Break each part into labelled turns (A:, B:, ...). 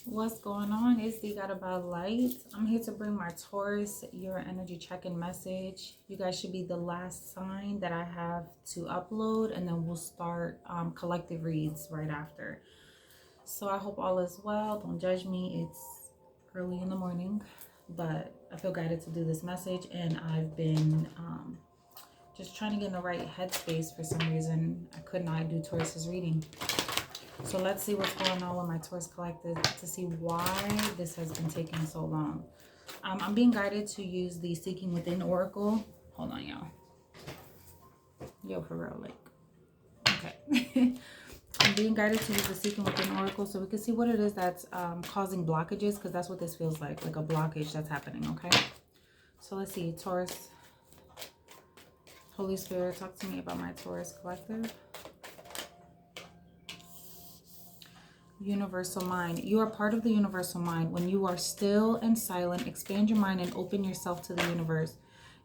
A: What's going on? It's Deeguidedbylight. I'm here to bring my Taurus your energy check-in message. You guys should be the last sign that I have to upload, and then we'll start collective reads right after. So I hope all is well. Don't judge me. It's early in the morning, but I feel guided to do this message, and I've been just trying to get in the right headspace. For some reason, I could not do Taurus's reading. So let's see what's going on with my Taurus Collective to see why this has been taking so long. I'm being guided to use the Seeking Within Oracle. Hold on, y'all. Yo, for real, like, okay. I'm being guided to use the Seeking Within Oracle so we can see what it is that's causing blockages, because that's what this feels like a blockage that's happening, okay? So let's see, Taurus. Holy Spirit, talk to me about my Taurus Collective. Universal mind. You are part of the universal mind. When you are still and silent, expand your mind and open yourself to the universe.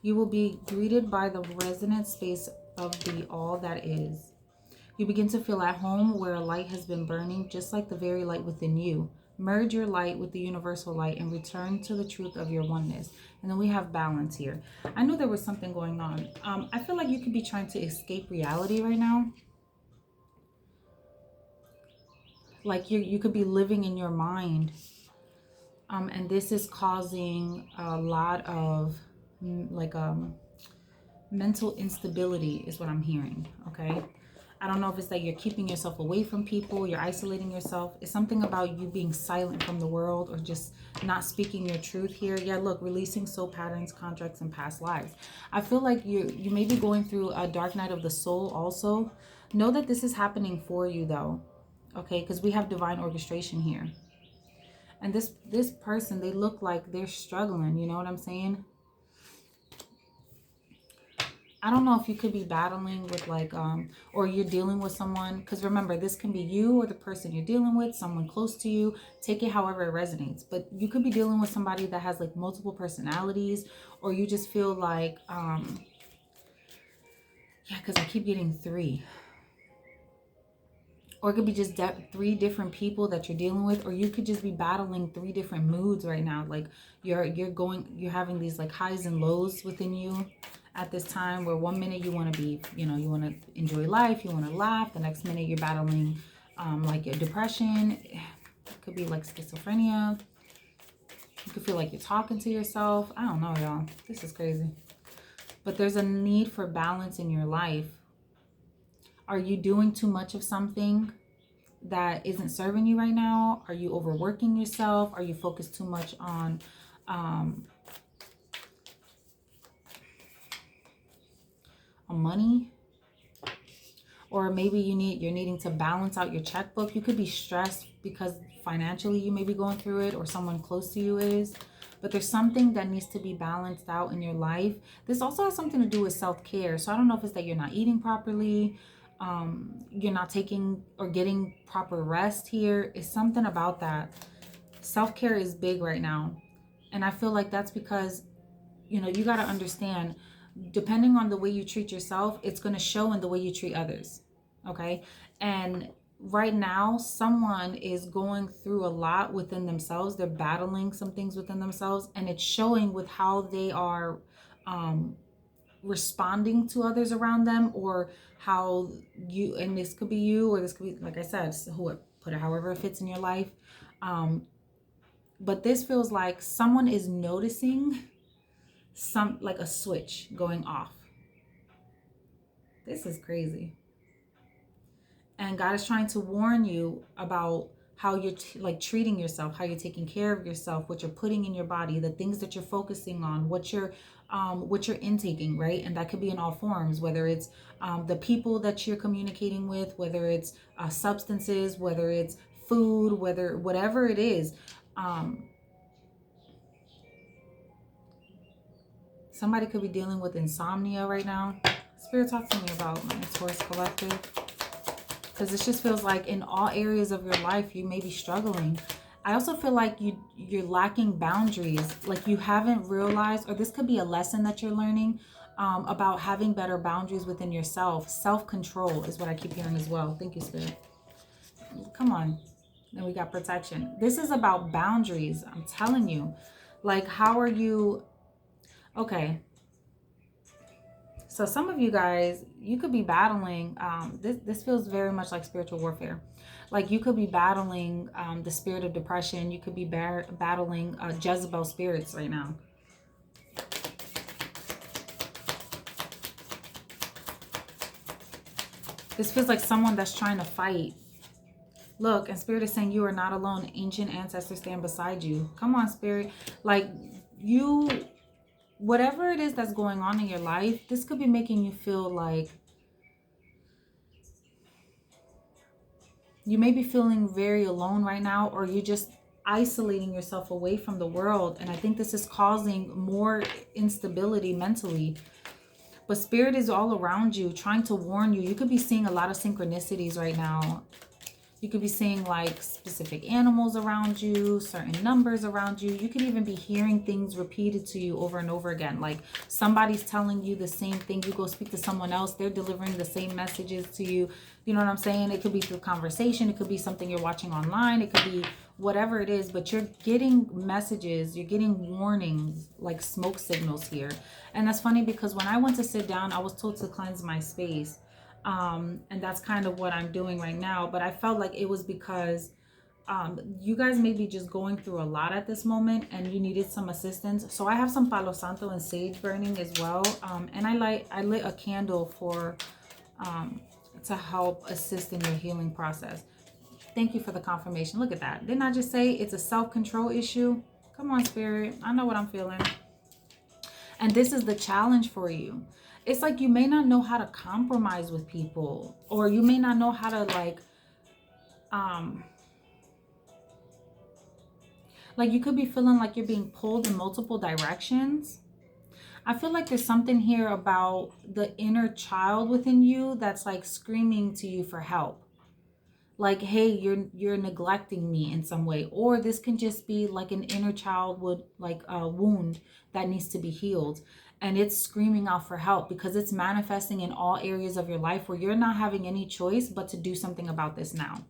A: You will be greeted by the resonant space of the all that is. You begin to feel at home where a light has been burning, just like the very light within you. Merge your light with the universal light and return to the truth of your oneness. And then we have balance here. I knew there was something going on. I feel like you could be trying to escape reality right now. Like you could be living in your mind, and this is causing a lot of mental instability is what I'm hearing. Okay, I don't know if it's that you're keeping yourself away from people, you're isolating yourself. It's something about you being silent from the world, or just not speaking your truth here. Yeah, look, releasing soul patterns, contracts, and past lives. I feel like you may be going through a dark night of the soul also. Know that this is happening for you though. Okay, because we have divine orchestration here. And this person, they look like they're struggling, you know what I'm saying? I don't know if you could be battling with or you're dealing with someone, because remember, this can be you or the person you're dealing with, someone close to you. Take it however it resonates. But you could be dealing with somebody that has like multiple personalities, or you just feel like, yeah, because I keep getting 3. Or it could be just 3 different people that you're dealing with, or you could just be battling 3 different moods right now. Like you're having these like highs and lows within you at this time, where one minute you want to be, you want to enjoy life, you want to laugh. The next minute you're battling like your depression. It could be like schizophrenia. You could feel like you're talking to yourself. I don't know, y'all. This is crazy. But there's a need for balance in your life. Are you doing too much of something that isn't serving you right now? Are you overworking yourself? Are you focused too much on money? Or maybe you're needing to balance out your checkbook. You could be stressed because financially you may be going through it, or someone close to you is. But there's something that needs to be balanced out in your life. This also has something to do with self-care. So I don't know if it's that you're not eating properly, you're not taking or getting proper rest here. It's something about that. Self-care is big right now. And I feel like that's because, you got to understand, depending on the way you treat yourself, it's going to show in the way you treat others. Okay. And right now, someone is going through a lot within themselves. They're battling some things within themselves, and it's showing with how they are responding to others around them, or how you, and this could be you, or this could be, like I said, put it however it fits in your life. But this feels like someone is noticing like a switch going off. This is crazy. And God is trying to warn you about how you're treating yourself, how you're taking care of yourself, what you're putting in your body, the things that you're focusing on, what you're intaking, right? And that could be in all forms, whether it's the people that you're communicating with, whether it's substances, whether it's food, whatever it is. Somebody could be dealing with insomnia right now. Spirit, talk to me about my Taurus Collective. Because this just feels like in all areas of your life, you may be struggling. I also feel like you're lacking boundaries. Like you haven't realized, or this could be a lesson that you're learning about having better boundaries within yourself. Self-control is what I keep hearing as well. Thank you, Spirit. Come on. Then we got protection. This is about boundaries. I'm telling you. Like, how are you? Okay. So some of you guys, you could be battling, this feels very much like spiritual warfare. Like you could be battling the spirit of depression. You could be battling Jezebel spirits right now. This feels like someone that's trying to fight. Look, and Spirit is saying you are not alone. Ancient ancestors stand beside you. Come on, Spirit. Like you, whatever it is that's going on in your life, this could be making you feel like you may be feeling very alone right now, or you just isolating yourself away from the world. And I think this is causing more instability mentally. But Spirit is all around you, trying to warn you. You could be seeing a lot of synchronicities right now. You could be seeing like specific animals around you, certain numbers around you. You could even be hearing things repeated to you over and over again. Like somebody's telling you the same thing. You go speak to someone else, they're delivering the same messages to you. You know what I'm saying? It could be through conversation. It could be something you're watching online. It could be whatever it is, but you're getting messages. You're getting warnings, like smoke signals here. And that's funny because when I went to sit down, I was told to cleanse my space. And that's kind of what I'm doing right now. But I felt like it was because you guys may be just going through a lot at this moment and you needed some assistance. So I have some Palo Santo and sage burning as well. And I lit a candle for to help assist in your healing process. Thank you for the confirmation. Look at that. Didn't I just say it's a self-control issue? Come on, Spirit. I know what I'm feeling. And this is the challenge for you. It's like you may not know how to compromise with people, or you may not know how to like you could be feeling like you're being pulled in multiple directions. I feel like there's something here about the inner child within you that's like screaming to you for help. Like, hey, you're neglecting me in some way. Or this can just be like an inner child would like a wound that needs to be healed. And it's screaming out for help because it's manifesting in all areas of your life where you're not having any choice but to do something about this now.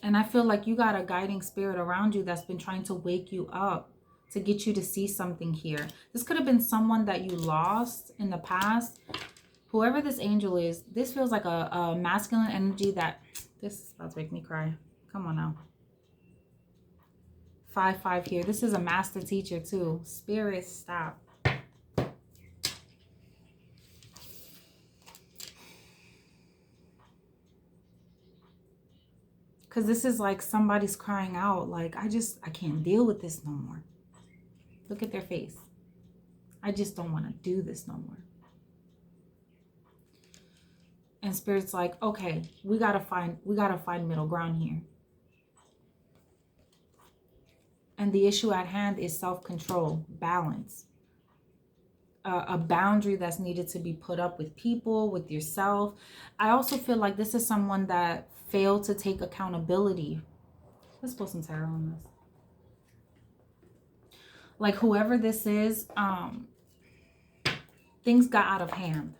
A: And I feel like you got a guiding spirit around you that's been trying to wake you up, to get you to see something here. This could have been someone that you lost in the past. Whoever this angel is, this feels like a masculine energy that... This is about to make me cry. Come on now. 5-5 here. This is a master teacher too. Spirit, stop. Because this is like somebody's crying out. Like, I can't deal with this no more. Look at their face. I just don't want to do this no more. And Spirit's like, okay, we gotta find middle ground here. And the issue at hand is self-control, balance. A boundary that's needed to be put up with people, with yourself. I also feel like this is someone that failed to take accountability. Let's pull some tarot on this. Like whoever this is, things got out of hand.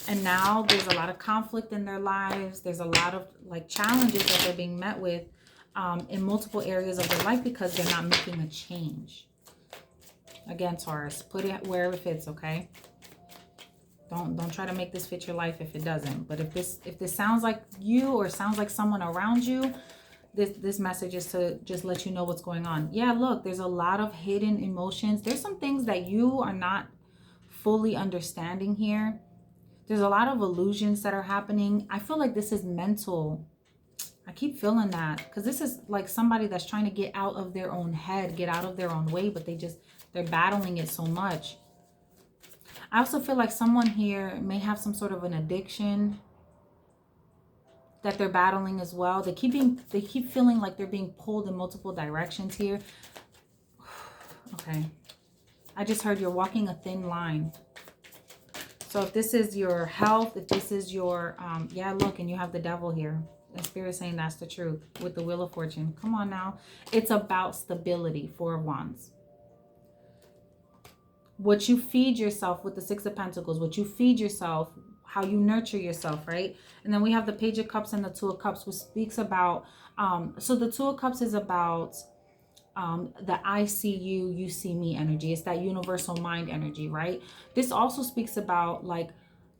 A: And now there's a lot of conflict in their lives. There's a lot of like challenges that they're being met with in multiple areas of their life because they're not making a change. Again, Taurus, put it wherever it fits, okay? Don't try to make this fit your life if it doesn't. But if this sounds like you or sounds like someone around you, this message is to just let you know what's going on. Yeah, look, there's a lot of hidden emotions. There's some things that you are not fully understanding here. There's a lot of illusions that are happening. I feel like this is mental. I keep feeling that because this is like somebody that's trying to get out of their own head, get out of their own way, but they're battling it so much. I also feel like someone here may have some sort of an addiction that they're battling as well. They keep feeling like they're being pulled in multiple directions here. Okay. I just heard you're walking a thin line. So if this is your health, if this is your, yeah, look, and you have the devil here. And Spirit saying that's the truth with the Wheel of Fortune. Come on now. It's about stability, 4 of Wands. What you feed yourself with the 6 of Pentacles, what you feed yourself, how you nurture yourself, right? And then we have the Page of Cups and the Two of Cups, which speaks about, so the Two of Cups is about the I see you, you see me energy. It's that universal mind energy, right? This also speaks about like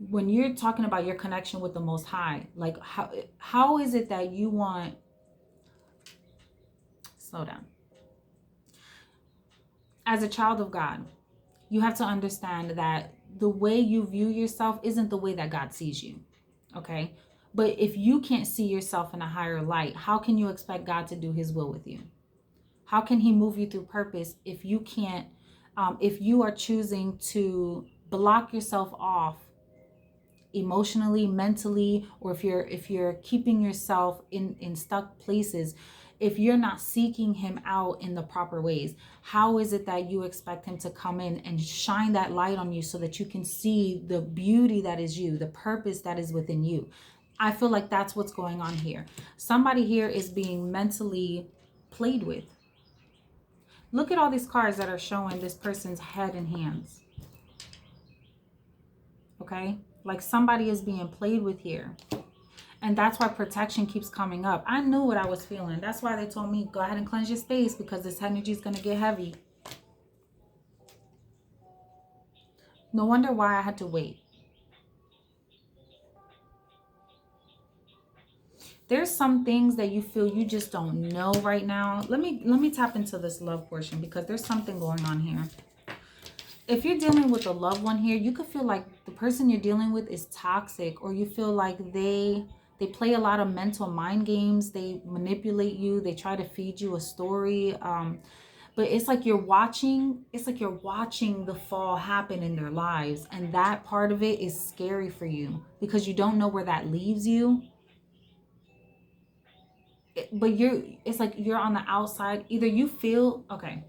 A: when you're talking about your connection with the Most High, like how is it that you want, slow down. As a child of God, you have to understand that the way you view yourself isn't the way that God sees you. Okay? But if you can't see yourself in a higher light, how can you expect God to do his will with you? How can he move you through purpose if you can't, if you are choosing to block yourself off emotionally, mentally, or if you're keeping yourself in stuck places, if you're not seeking him out in the proper ways? How is it that you expect him to come in and shine that light on you so that you can see the beauty that is you, the purpose that is within you? I feel like that's what's going on here. Somebody here is being mentally played with. Look at all these cards that are showing this person's head and hands. Okay? Like somebody is being played with here. And that's why protection keeps coming up. I knew what I was feeling. That's why they told me, go ahead and cleanse your space because this energy is going to get heavy. No wonder why I had to wait. There's some things that you feel you just don't know right now. Let me tap into this love portion because there's something going on here. If you're dealing with a loved one here, you could feel like the person you're dealing with is toxic, or you feel like they play a lot of mental mind games. They manipulate you. They try to feed you a story. But it's like you're watching the fall happen in their lives. And that part of it is scary for you because you don't know where that leaves you. But it's like you're on the outside. Either you feel, okay,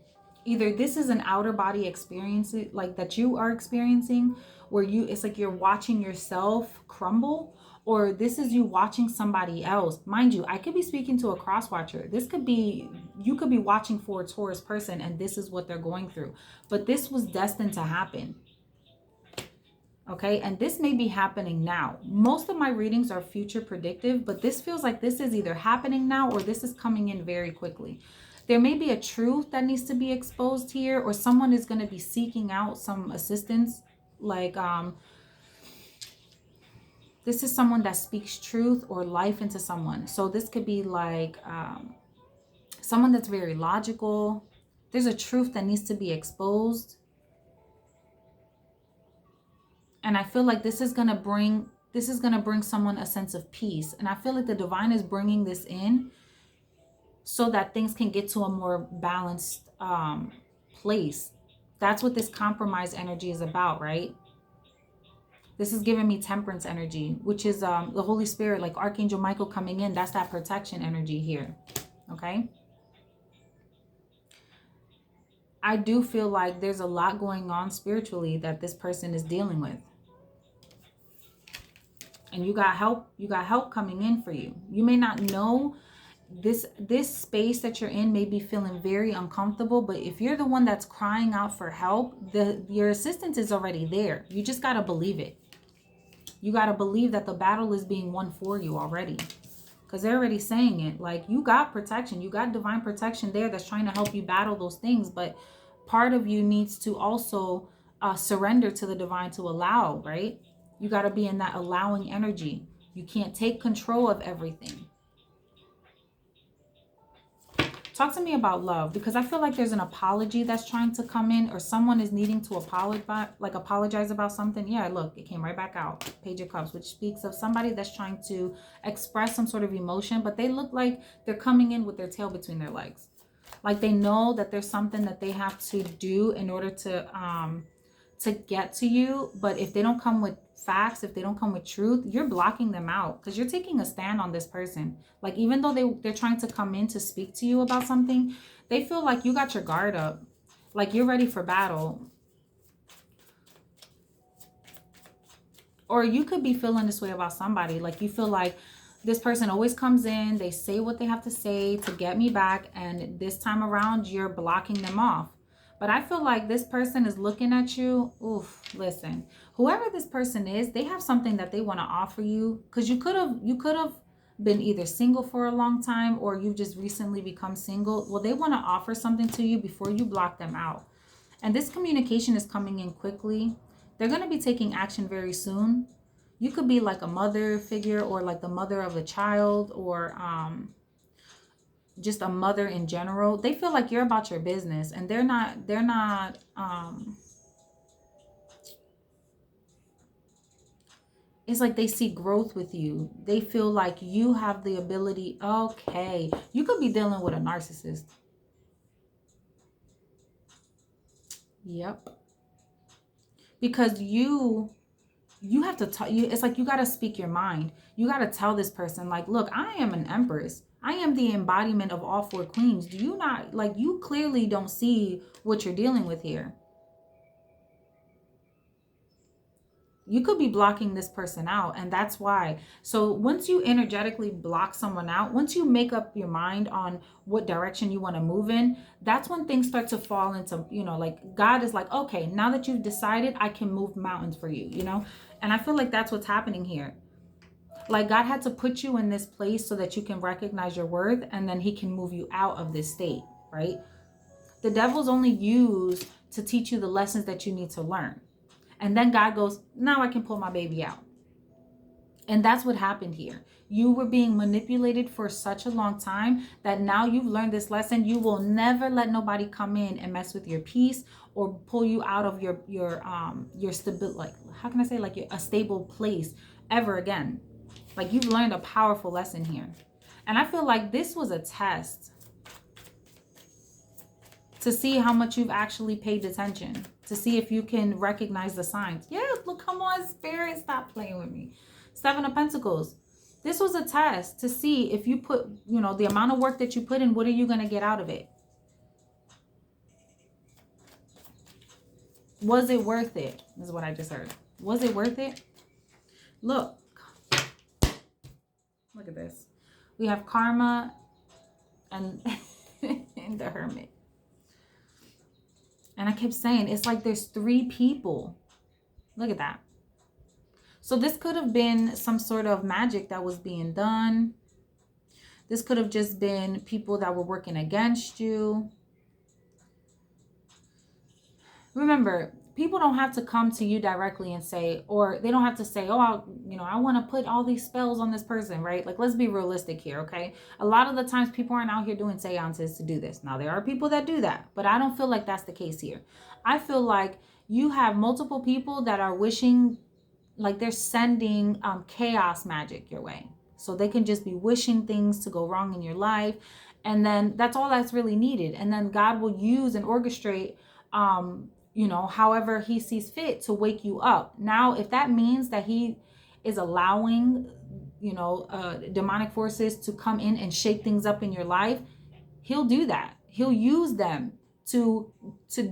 A: either this is an outer body experience like that you are experiencing where it's like you're watching yourself crumble, or this is you watching somebody else. Mind you, I could be speaking to a cross watcher. This could be, you could be watching for a Taurus person and this is what they're going through. But this was destined to happen. Okay, and this may be happening now. Most of my readings are future predictive, but this feels like this is either happening now or this is coming in very quickly. There may be a truth that needs to be exposed here, or someone is going to be seeking out some assistance. Like, this is someone that speaks truth or life into someone. So this could be like someone that's very logical. There's a truth that needs to be exposed. And I feel like this is going to bring someone a sense of peace. And I feel like the divine is bringing this in so that things can get to a more balanced place. That's what this compromise energy is about, right? This is giving me temperance energy, which is the Holy Spirit, like Archangel Michael coming in. That's that protection energy here, okay? I do feel like there's a lot going on spiritually that this person is dealing with. And you got help coming in for you. You may not know this space that you're in may be feeling very uncomfortable, but if you're the one that's crying out for help, your assistance is already there. You just got to believe it. You got to believe that the battle is being won for you already, because they're already saying it. Like, you got protection, you got divine protection there that's trying to help you battle those things, but part of you needs to also surrender to the divine to allow, right? You got to be in that allowing energy. You can't take control of everything. Talk to me about love, because I feel like there's an apology that's trying to come in, or someone is needing to apologize about something. Yeah, look, it came right back out. Page of Cups, which speaks of somebody that's trying to express some sort of emotion, but they look like they're coming in with their tail between their legs. Like they know that there's something that they have to do in order to get to you. But if they don't come with facts, if they don't come with truth, you're blocking them out because you're taking a stand on this person. Like, even though they're trying to come in to speak to you about something, they feel like you got your guard up, like you're ready for battle. Or you could be feeling this way about somebody. Like, you feel like this person always comes in, they say what they have to say to get me back, and this time around you're blocking them off. But I feel like this person is looking at you. Oof, listen. Whoever this person is, they have something that they want to offer you, because you could have been either single for a long time or you've just recently become single. Well, they want to offer something to you before you block them out. And this communication is coming in quickly. They're going to be taking action very soon. You could be like a mother figure, or like the mother of a child, or just a mother in general. They feel like you're about your business, and they're not it's like they see growth with you. They feel like you have the ability. Okay, you could be dealing with a narcissist. Yep. Because you have to tell you, it's like you got to speak your mind. You got to tell this person, like, look, I am an empress. I am the embodiment of all four queens. Do you not, like, you clearly don't see what you're dealing with here. You could be blocking this person out, and that's why. So once you energetically block someone out, once you make up your mind on what direction you want to move in, that's when things start to fall into, like, God is like, okay, now that you've decided, I can move mountains for you, and I feel like that's what's happening here. Like, God had to put you in this place so that you can recognize your worth, and then he can move you out of this state, right? The devil's only used to teach you the lessons that you need to learn. And then God goes, now I can pull my baby out. And that's what happened here. You were being manipulated for such a long time that now you've learned this lesson. You will never let nobody come in and mess with your peace or pull you out of your stable, like, how can I say, like, a stable place ever again. Like, you've learned a powerful lesson here. And I feel like this was a test to see how much you've actually paid attention, to see if you can recognize the signs. Yeah, look, come on, Spirit, stop playing with me. Seven of Pentacles. This was a test to see if you put, the amount of work that you put in, what are you going to get out of it? Was it worth it? Is what I just heard. Was it worth it? Look at this. We have Karma and, and the Hermit. And I kept saying, it's like there's three people. Look at that. So this could have been some sort of magic that was being done. This could have just been people that were working against you. Remember, people don't have to come to you directly and say, or they don't have to say, oh, I want to put all these spells on this person, right? Like, let's be realistic here, okay? A lot of the times people aren't out here doing seances to do this. Now, there are people that do that, but I don't feel like that's the case here. I feel like you have multiple people that are wishing, like they're sending chaos magic your way. So they can just be wishing things to go wrong in your life. And then that's all that's really needed. And then God will use and orchestrate however he sees fit to wake you up. Now, if that means that he is allowing, demonic forces to come in and shake things up in your life, he'll do that. He'll use them to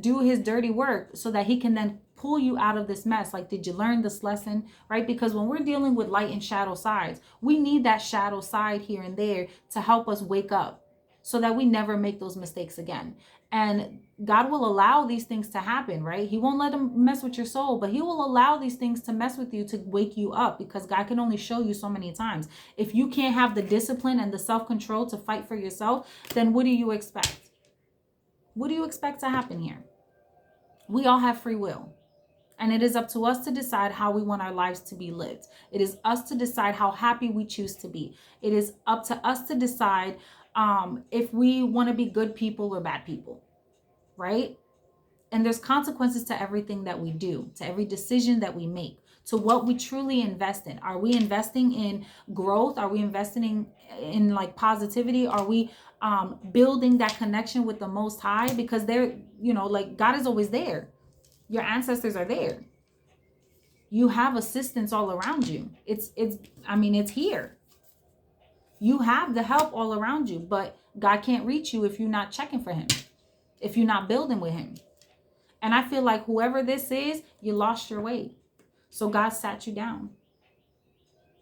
A: do his dirty work so that he can then pull you out of this mess. Like, did you learn this lesson, right? Because when we're dealing with light and shadow sides, we need that shadow side here and there to help us wake up so that we never make those mistakes again. And God will allow these things to happen, right? He won't let them mess with your soul, but he will allow these things to mess with you to wake you up, because God can only show you so many times. If you can't have the discipline and the self-control to fight for yourself, then what do you expect? What do you expect to happen here? We all have free will. And it is up to us to decide how we want our lives to be lived. It is us to decide how happy we choose to be. It is up to us to decide if we want to be good people or bad people, right? And there's consequences to everything that we do, to every decision that we make, to what we truly invest in. Are we investing in growth? Are we investing in like positivity? Are we building that connection with the Most High? Because they're, like, God is always there. Your ancestors are there. You have assistance all around you. It's here. You have the help all around you, but God can't reach you if you're not checking for him, if you're not building with him. And I feel like whoever this is, you lost your way. So God sat you down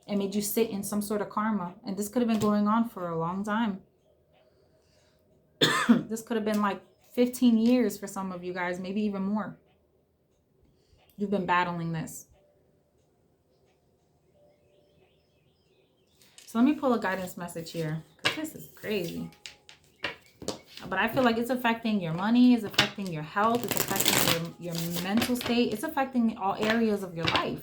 A: and made you sit in some sort of karma. And this could have been going on for a long time. This could have been like 15 years for some of you guys, maybe even more. You've been battling this. So let me pull a guidance message here, because this is crazy. But I feel like it's affecting your money, it's affecting your health, it's affecting your mental state, it's affecting all areas of your life.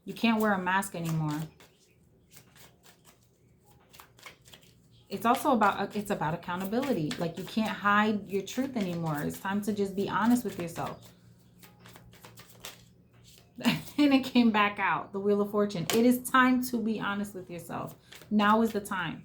A: You can't wear a mask anymore. It's also about, it's about accountability. Like, you can't hide your truth anymore. It's time to just be honest with yourself. And it came back out, the Wheel of Fortune. It is time to be honest with yourself. Now is the time.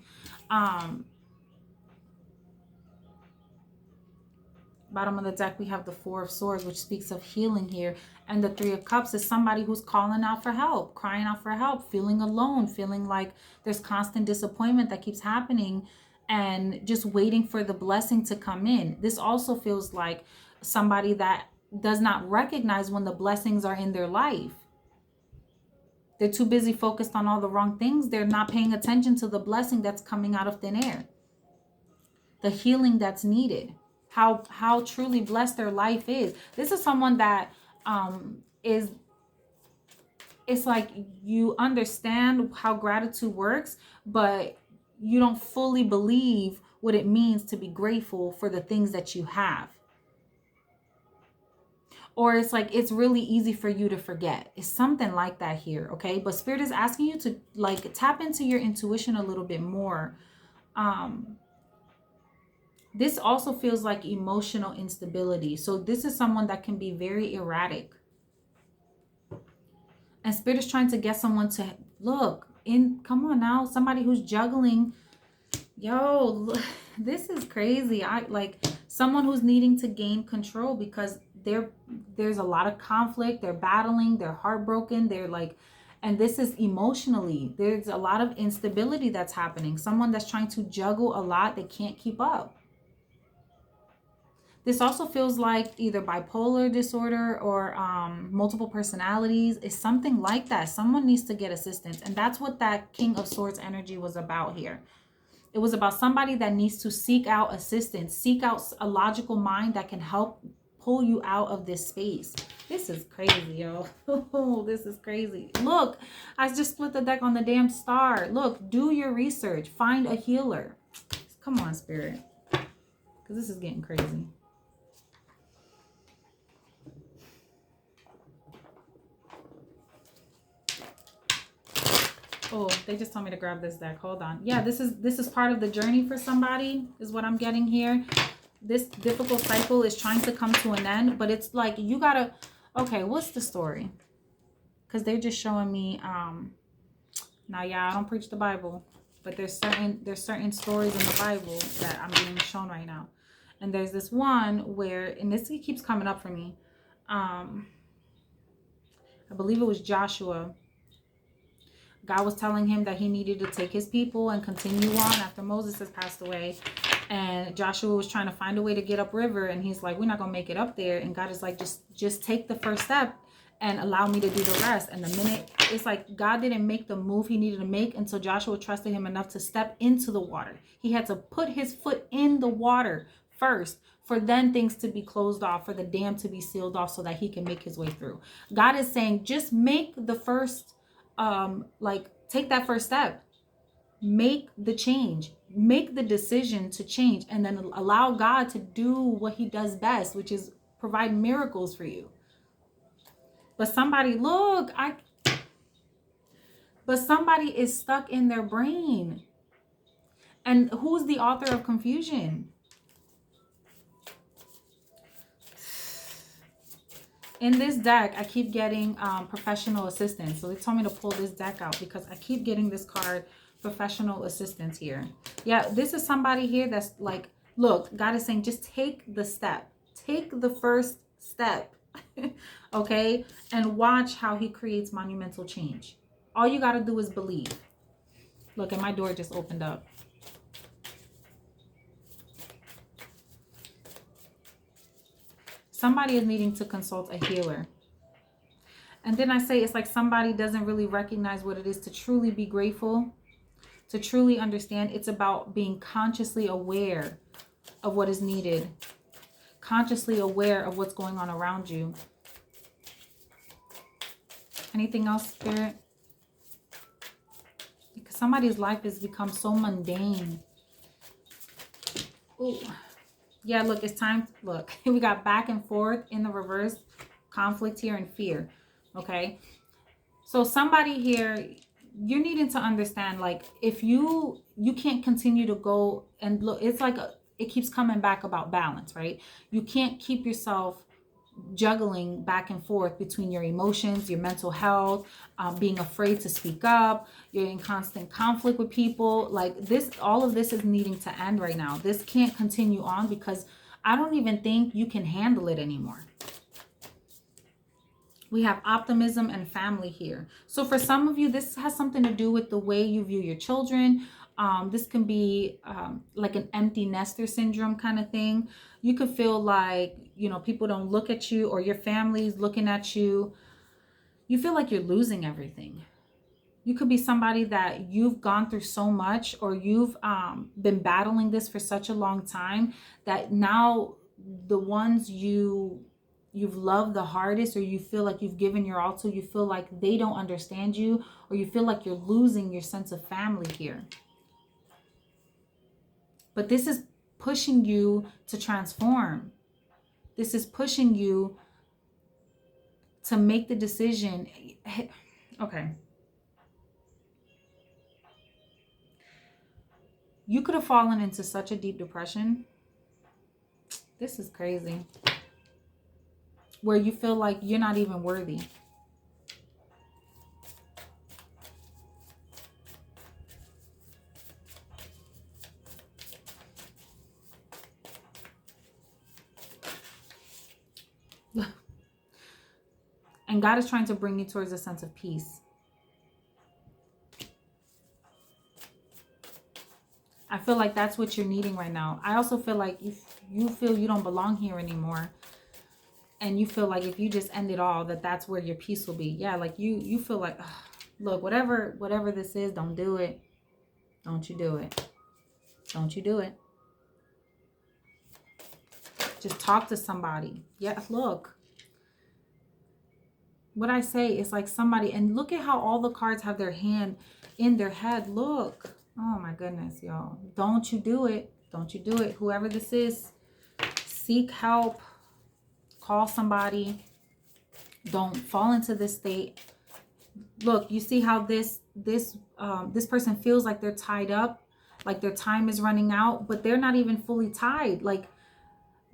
A: Bottom of the deck, we have the Four of Swords, which speaks of healing here. And the Three of Cups is somebody who's calling out for help, crying out for help, feeling alone, feeling like there's constant disappointment that keeps happening and just waiting for the blessing to come in. This also feels like somebody that does not recognize when the blessings are in their life. They're too busy focused on all the wrong things. They're not paying attention to the blessing that's coming out of thin air. The healing that's needed. How truly blessed their life is. This is someone that it's like you understand how gratitude works, but you don't fully believe what it means to be grateful for the things that you have. Or it's like it's really easy for you to forget. It's something like that here, okay? But Spirit is asking you to like tap into your intuition a little bit more. This also feels like emotional instability. So this is someone that can be very erratic. And Spirit is trying to get someone to look in, come on now, somebody who's juggling. Yo, this is crazy. I like someone who's needing to gain control because there's a lot of conflict. They're battling, they're heartbroken, they're like, and this is emotionally, there's a lot of instability that's happening. Someone that's trying to juggle a lot, they can't keep up. This also feels like either bipolar disorder or multiple personalities. It's something like that. Someone needs to get assistance. And that's what that King of Swords energy was about here. It was about somebody that needs to seek out assistance, seek out a logical mind that can help pull you out of this space. This is crazy, yo. This is crazy. Look, I just split the deck on the damn star. Look, do your research. Find a healer. Come on, Spirit. Because this is getting crazy. Oh, they just told me to grab this deck. Hold on. Yeah, this is part of the journey for somebody, is what I'm getting here. This difficult cycle is trying to come to an end, but it's like you gotta, okay, what's the story? Because they're just showing me, now, yeah, I don't preach the Bible, but there's certain stories in the Bible that I'm being shown right now. And there's this one where, and this keeps coming up for me. I believe it was Joshua. God was telling him that he needed to take his people and continue on after Moses has passed away. And Joshua was trying to find a way to get upriver. And he's like, we're not going to make it up there. And God is like, just take the first step and allow me to do the rest. And the minute, it's like God didn't make the move he needed to make until Joshua trusted him enough to step into the water. He had to put his foot in the water first for then things to be closed off, for the dam to be sealed off so that he can make his way through. God is saying, just make the first take that first step, make the change, make the decision to change, and then allow God to do what he does best, which is provide miracles for you. But somebody, but somebody is stuck in their brain. And who's the author of confusion? In this deck, I keep getting professional assistance. So they told me to pull this deck out because I keep getting this card, professional assistance here. Yeah, this is somebody here that's like, look, God is saying, just take the step. Take the first step, okay? And watch how he creates monumental change. All you got to do is believe. Look, and my door just opened up. Somebody is needing to consult a healer. And then I say it's like somebody doesn't really recognize what it is to truly be grateful, to truly understand. It's about being consciously aware of what is needed, consciously aware of what's going on around you. Anything else, Spirit? Because somebody's life has become so mundane. Ooh. Yeah, look, it's time. Look, we got back and forth in the reverse, conflict here and fear. Okay. So somebody here, you're needing to understand, like, if you can't continue to go and look, it's like it keeps coming back about balance, right? You can't keep yourself juggling back and forth between your emotions, your mental health, being afraid to speak up, you're in constant conflict with people. Like this, all of this is needing to end right now. This can't continue on because I don't even think you can handle it anymore. We have optimism and family here. So for some of you, this has something to do with the way you view your children. This can be like an empty nester syndrome kind of thing. You could feel like, you know, people don't look at you, or your family's looking at you. You feel like you're losing everything. You could be somebody that you've gone through so much, or you've been battling this for such a long time that now the ones you've loved the hardest, or you feel like you've given your all to, you feel like they don't understand you, or you feel like you're losing your sense of family here. But this is pushing you to transform. This is pushing you to make the decision. Okay. You could have fallen into such a deep depression. This is crazy. Where you feel like you're not even worthy. And God is trying to bring you towards a sense of peace. I feel like that's what you're needing right now. I also feel like you feel you don't belong here anymore. And you feel like if you just end it all, that's where your peace will be. Yeah, like you feel like, ugh, look, whatever this is, don't do it. Don't you do it. Don't you do it. Just talk to somebody. Yeah, look. What I say is like somebody, and look at how all the cards have their hand in their head. Look. Oh my goodness, y'all. Don't you do it. Don't you do it. Whoever this is, seek help. Call somebody. Don't fall into this state. Look, you see how this person feels like they're tied up, like their time is running out, but they're not even fully tied. Like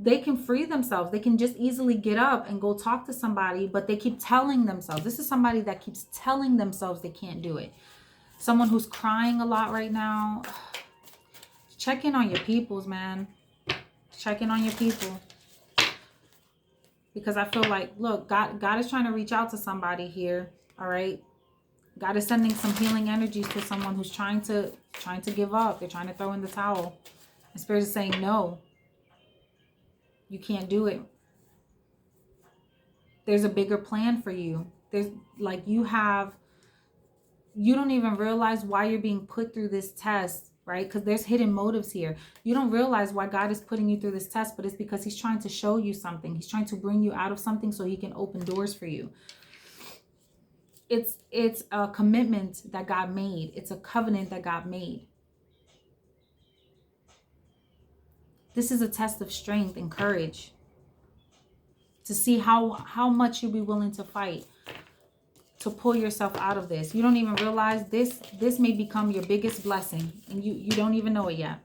A: they can free themselves. They can just easily get up and go talk to somebody, but they keep telling themselves. This is somebody that keeps telling themselves they can't do it. Someone who's crying a lot right now. Check in on your peoples, man. Check in on your people. Because I feel like, look, God is trying to reach out to somebody here. All right. God is sending some healing energies to someone who's trying to give up. They're trying to throw in the towel. And Spirit is saying, no, you can't do it. There's a bigger plan for you. There's like you don't even realize why you're being put through this test, right? Because there's hidden motives here. You don't realize why God is putting you through this test, but it's because he's trying to show you something. He's trying to bring you out of something so he can open doors for you. It's a commitment that God made. It's a covenant that God made. This is a test of strength and courage to see how much you'll be willing to fight to pull yourself out of this. You don't even realize this may become your biggest blessing, and you don't even know it yet.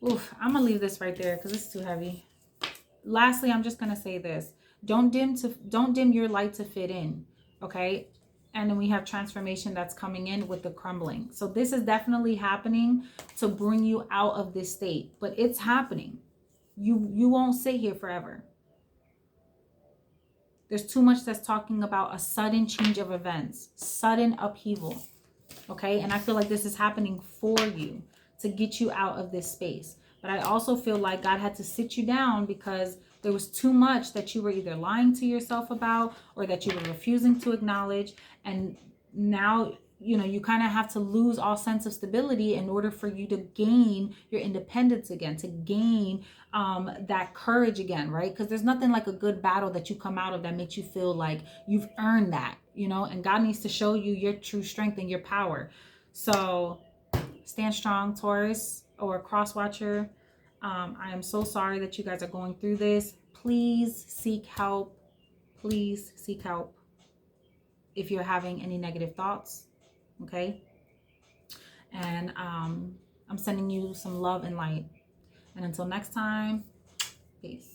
A: Oof, I'm gonna leave this right there because it's too heavy. Lastly, I'm just gonna say this: don't dim your light to fit in. Okay. And then we have transformation that's coming in with the crumbling. So this is definitely happening to bring you out of this state, but it's happening. You won't sit here forever. There's too much that's talking about a sudden change of events, sudden upheaval. Okay. And I feel like this is happening for you to get you out of this space. But I also feel like God had to sit you down because There was too much that you were either lying to yourself about or that you were refusing to acknowledge. And now, you know, you kind of have to lose all sense of stability in order for you to gain your independence again, to gain that courage again, right? Because there's nothing like a good battle that you come out of that makes you feel like you've earned that, you know, and God needs to show you your true strength and your power. So stand strong, Taurus or cross watcher. I am so sorry that you guys are going through this. Please seek help. Please seek help if you're having any negative thoughts. Okay. And I'm sending you some love and light. And until next time, peace.